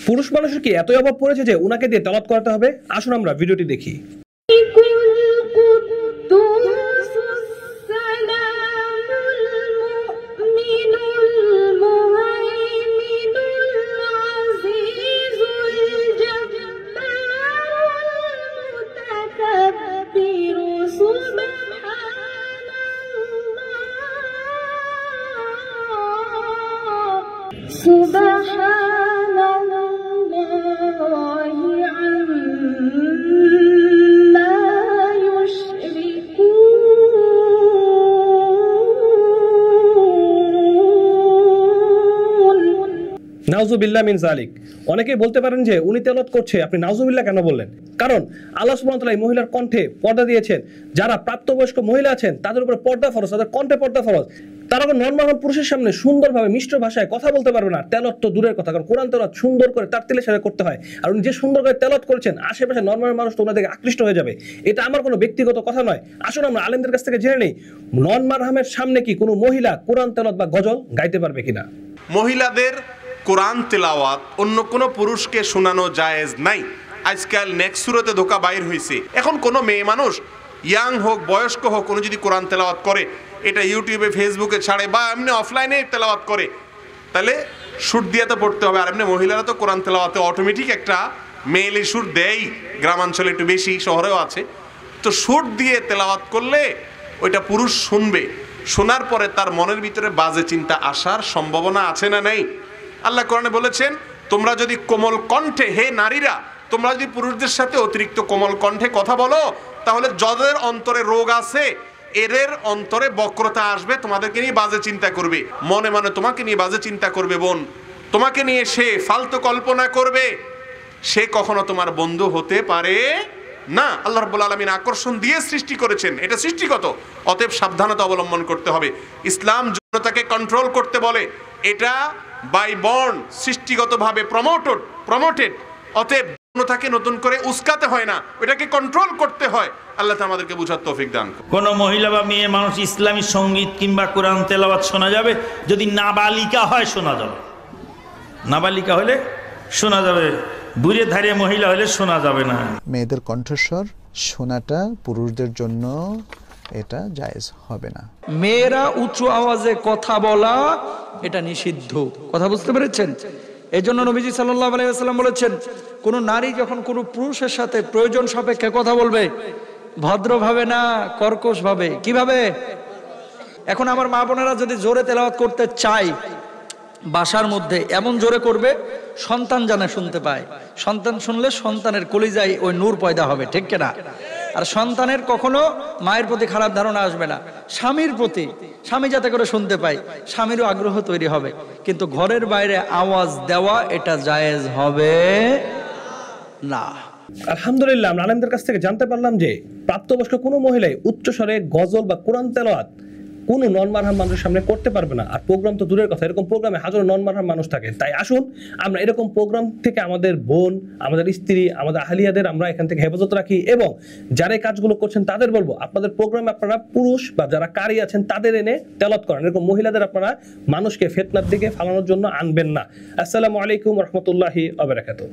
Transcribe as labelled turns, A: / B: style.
A: পুরুষ মানুষের কি এতই অভাব পড়েছে যে উনাকে দিয়ে তেলাওয়াত করাতে হবে? আসুন আমরা ভিডিওটি দেখি। নাউজুবিল্লাহ মিন যালিক। অনেকেই বলতে পারেন যে উনি তেলাওয়াত করছে, আপনি নাউজুবিল্লাহ কেন বললেন? কারণ আল্লাহ সুবহানাহু ওয়া তাআলা এই মহিলার কণ্ঠে পর্দা দিয়েছেন। যারা প্রাপ্তবয়স্ক মহিলা আছেন তাদের উপরে পর্দা ফরজ, তাদের কণ্ঠে পর্দা ফরজ। তারা নরমাল পুরুষের সামনে সুন্দরভাবে মিষ্ট ভাষায় কথা বলতে পারবে না। তেলাওয়াত তো দূরের কথা, কারণ কোরআন তেলাওয়াত সুন্দর করে তারতিলের সাথে করতে হয়। আর উনি যে সুন্দর করে তেলাওয়াত করেছেন, আশেপাশে নরমাল মানুষ তো ওনাদেরকে আকৃষ্ট হয়ে যাবে। এটা আমার কোনো ব্যক্তিগত কথা নয়। আসুন আমরা আলেমদের কাছ থেকে জেনে নেই, নন মারহামের সামনে কি কোনো মহিলা কোরআন তেলাওয়াত বা গজল গাইতে পারবে কিনা।
B: মহিলাদের কোরআন তেলাওয়াত অন্য কোনো পুরুষকে শোনানো জায়েজ নাই। আজকাল নেক্সট সুরতে ধোকা বাইর হয়েছে। এখন কোনো মেয়ে মানুষ ইয়াং হোক বয়স্ক হোক, কোনো যদি কোরআন তেলাওয়াত করে, এটা ইউটিউবে ফেসবুকে ছাড়ে বা এমনি অফলাইনে তেলাওয়াত করে, তাহলে সুর দিয়ে তো পড়তে হবে। আর এমনি মহিলারা তো কোরআন তেলাওয়াতে অটোমেটিক একটা মেয়েলি সুর দেয়, গ্রামাঞ্চলে একটু বেশি, শহরেও আছে। তো সুর দিয়ে তেলাওয়াত করলে ওইটা পুরুষ শুনবে, শোনার পরে তার মনের ভিতরে বাজে চিন্তা আসার সম্ভাবনা আছে না নেই? আল্লাহ কোরআনে বলেছেন, তোমরা যদি কোমল কণ্ঠে, হে নারীরা, তোমরা যদি পুরুষদের সাথে অতিরিক্ত কোমল কণ্ঠে কথা বলো, তাহলে যাদের অন্তরে রোগ আছে এদের অন্তরে বক্রতা আসবে, তোমাদেরকে নিয়ে বাজে চিন্তা করবে, মনে মনে তোমাকে নিয়ে বাজে চিন্তা করবে। বোন, তোমাকে নিয়ে সে ফালতু কল্পনা করবে, সে কখনো তোমার বন্ধু হতে পারে না। আল্লাহ রাব্বুল আলামিন আকর্ষণ দিয়ে সৃষ্টি করেছেন, এটা সৃষ্টিগত, অতএব সাবধানতা অবলম্বন করতে হবে। ইসলাম যৌনতাকে কন্ট্রোল করতে বলে, এটা বাই বর্ন সৃষ্টিগতভাবে প্রমোটেড, অতএব যৌনতাকে নতুন করে উস্কাতে হয় না, এটাকে কন্ট্রোল করতে হয়। আল্লাহ তাআলা আমাদেরকে বুঝার তৌফিক দান করুন।
C: কোন মহিলা বা মেয়ে মানুষ ইসলামী সঙ্গীত কিংবা কোরআন তেলাওয়াত শোনা যাবে যদি নাবালিকা হয়, শোনা যাবে। নাবালিকা হলে শোনা যাবে, বুড়ে ধারিয়ে মহিলা হলে শোনা যাবে না।
D: মেয়েদের কণ্ঠস্বর শোনাটা পুরুষদের জন্য এটা জায়েজ হবে না।
E: মেয়েরা উঁচু আওয়াজে কথা বলা এটা নিষিদ্ধ, কথা বুঝতে পেরেছেন? এই জন্য নবীজি সাল্লাল্লাহু আলাইহি ওয়াসাল্লাম বলেছেন, কোন নারী যখন কোনো পুরুষের সাথে প্রয়োজন সাপেক্ষে কথা বলবে, ভদ্রভাবে না, কর্কশভাবে। কিভাবে? এখন আমার মা বোনেরা যদি জোরে তেলাওয়াত করতে চায় বাসার মধ্যে, এমন জোরে করবে সন্তান যেন শুনতে পায়। সন্তান শুনলে সন্তানের কলিজায় ওই নূর পয়দা হবে, ঠিক কিনা? আর সন্তানের কখনো মায়ের প্রতি খারাপ ধারণা আসবে না, স্বামীর প্রতি, স্বামী যাতে করে শুনতে পায়, স্বামীরও আগ্রহ তৈরি হবে। কিন্তু ঘরের বাইরে আওয়াজ দেওয়া এটা জায়েজ হবে না।
A: আলহামদুলিল্লাহ, আমরা আলেমদের কাছ থেকে জানতে পারলাম যে প্রাপ্তবয়স্ক কোনো মহিলাই উচ্চস্বরে গজল বা কোরআন তেলাওয়াত কোনো নন মারহাম মানুষের সামনে করতে পারবে না। আর প্রোগ্রাম তো দূরের কথা, এরকম প্রোগ্রামে হাজারো নন মারহাম মানুষ থাকে। তাই আসুন আমরা এরকম প্রোগ্রাম থেকে আমাদের বোন, আমাদের স্ত্রী, আমাদের আহলিয়াদের আমরা এখান থেকে হেফাজত রাখি, এবং যারা এই কাজগুলো করছেন তাদের বলবো, আপনাদের প্রোগ্রামে আপনারা পুরুষ বা যারা কারি আছেন তাদের এনে তেলাওয়াত করেন। এরকম মহিলাদের আপনারা মানুষকে ফিতনার দিকে ফালানোর জন্য আনবেন না। আসসালামু আলাইকুম ওয়া রাহমাতুল্লাহি ওয়া বারাকাতুহু।